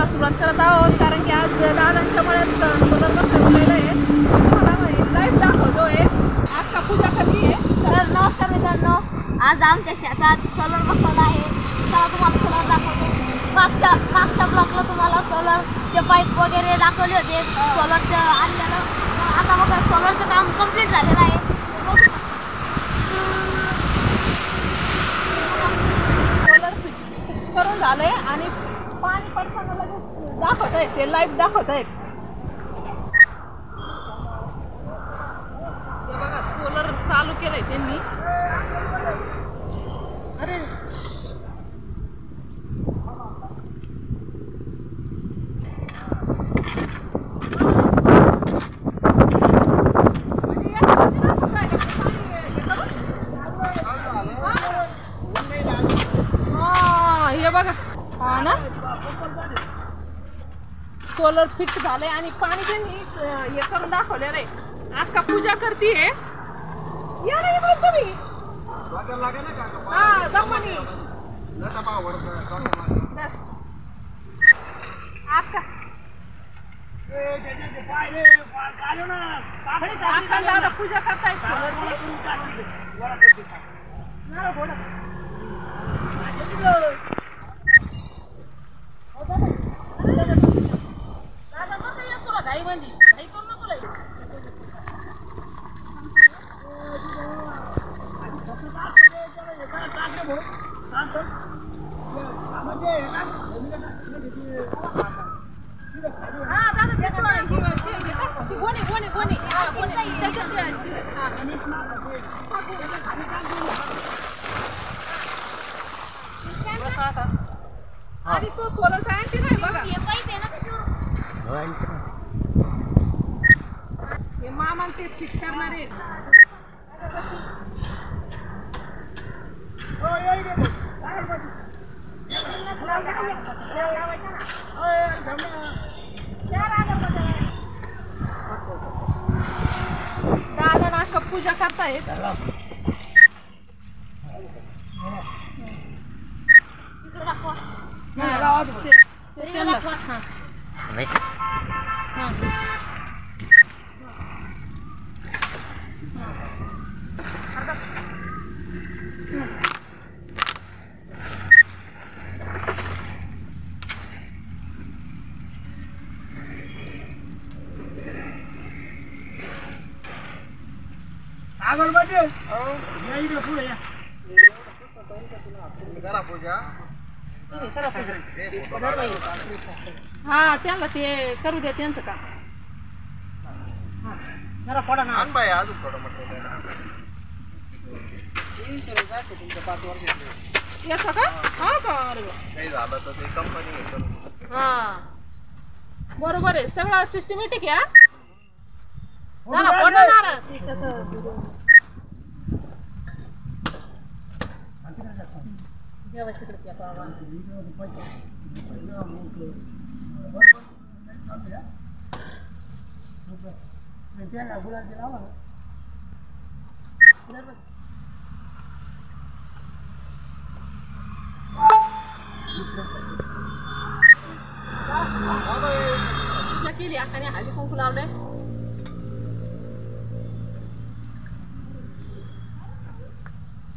व्हिडिओला सुरुवात करत आहोत कारण की आज दादांच्या मळ्यात सोलर बसवलेलं आहे. तुम्हाला लाईव्ह दाखवतोय. आता पूजा करते आहे. तर नमस्कार मित्रांनो, आज आमच्या शेतात सोलर बसवला आहे. चला तुम्हाला सोलर दाखवतो. मागच्या ब्लॉकला तुम्हाला सोलरचे पाईप वगैरे दाखवले होते. सोलरचं आणलेलं आता बघा सोलरचं काम कंप्लीट झालेलं आहे. सोलर फिट करून झालंय आणि पाणी पडताना लगेच दाखवत आहेत. ते लाईव्ह दाखवत आहेत. ते बघा सोलर चालू केलंय त्यांनी. अरे हे बघा हा ना सोलर फिट झालंय आणि पाणी त्यांनी हे करून दाखवलेलं आहे. अक्का पूजा करतीये. या नाही बघ तुम्ही हा दमनी अक्का अक्का दादा पूजा करताय सोलरची. दादा कसं येत तुला घाई बंदी घाई करू नको लई. हा दादा ते गोणी आणि तो सोलरचा अँटीना आहे बघा. हे पाईप आहे ना त्याच्यावर. हे मामा ते फिट करणार आहेत. दादा नाका पूजा करतायत. इकडे दाखवा. ते दाखवा. हा त्यांना ते करू द्या त्यांचं का जरा पडा ना अजून थोडं म्हटलं याचं का हा का अरे काही झालं तर ते कंपनी हा बरोबर आहे. सगळं सिस्टमॅटिक आहे. जरा पडणार केली आणि हळदी कुंकू लावलंय.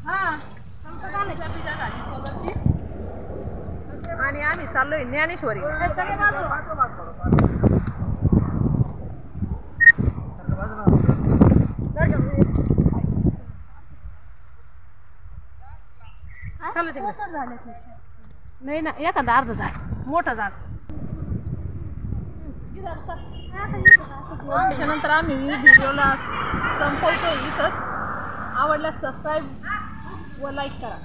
हा पूजा झाली सोलरची आणि आम्ही चाललोय ज्ञानेश्वरी. चला तिकडे नाही ना एखादा अर्ध झाड मोठं झाड. त्याच्यानंतर आम्ही व्हिडिओला संपवतोय इथंच. आवडल्यास सबस्क्राईब व लाईक करा.